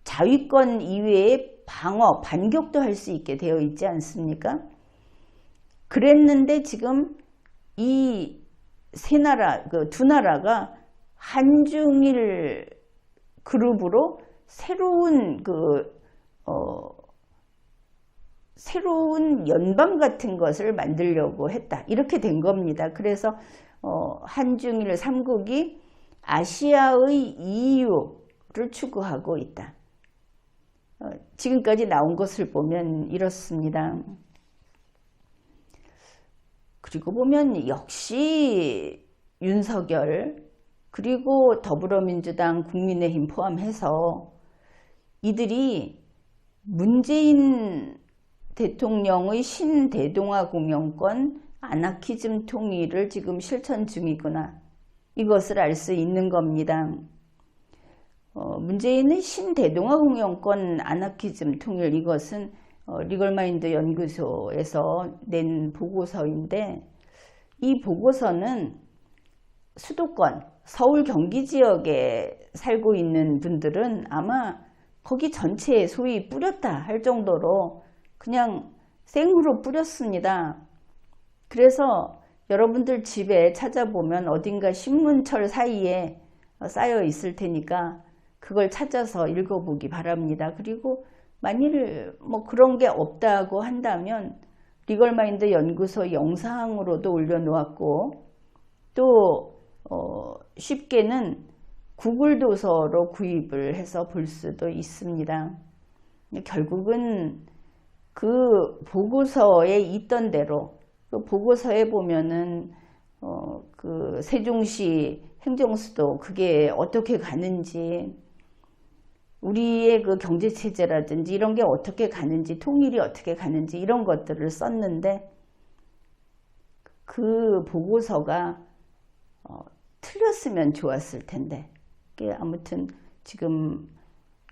Speaker 1: 자위권 이외에 방어, 반격도 할 수 있게 되어 있지 않습니까? 그랬는데 지금 이 세 나라, 두 나라가 한중일 그룹으로 새로운 연방 같은 것을 만들려고 했다. 이렇게 된 겁니다. 그래서 한중일 3국이 아시아의 EU를 추구하고 있다. 지금까지 나온 것을 보면 이렇습니다. 그리고 보면 역시 윤석열 그리고 더불어민주당 국민의힘 포함해서 이들이 문재인 대통령의 신대동아 공영권 아나키즘 통일을 지금 실천 중이구나. 이것을 알 수 있는 겁니다. 문재인의 신대동아 공영권 아나키즘 통일 이것은 리걸마인드 연구소에서 낸 보고서인데 이 보고서는 수도권 서울 경기 지역에 살고 있는 분들은 아마 거기 전체에 소위 뿌렸다 할 정도로 그냥 생으로 뿌렸습니다. 그래서 여러분들 집에 찾아보면 어딘가 신문철 사이에 쌓여 있을 테니까 그걸 찾아서 읽어보기 바랍니다. 그리고 만일 뭐 그런 게 없다고 한다면 리걸마인드 연구소 영상으로도 올려놓았고 또 쉽게는 구글 도서로 구입을 해서 볼 수도 있습니다. 결국은 그 보고서에 있던 대로 그 보고서에 보면은 그 세종시 행정수도 그게 어떻게 가는지 우리의 그 경제체제라든지 이런 게 어떻게 가는지 통일이 어떻게 가는지 이런 것들을 썼는데 그 보고서가 틀렸으면 좋았을 텐데 아무튼 지금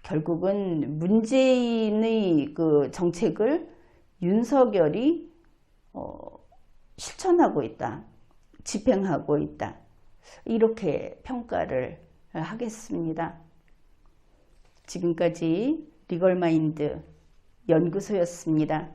Speaker 1: 결국은 문재인의 그 정책을 윤석열이 실천하고 있다, 집행하고 있다 이렇게 평가를 하겠습니다. 지금까지 리걸마인드 연구소였습니다.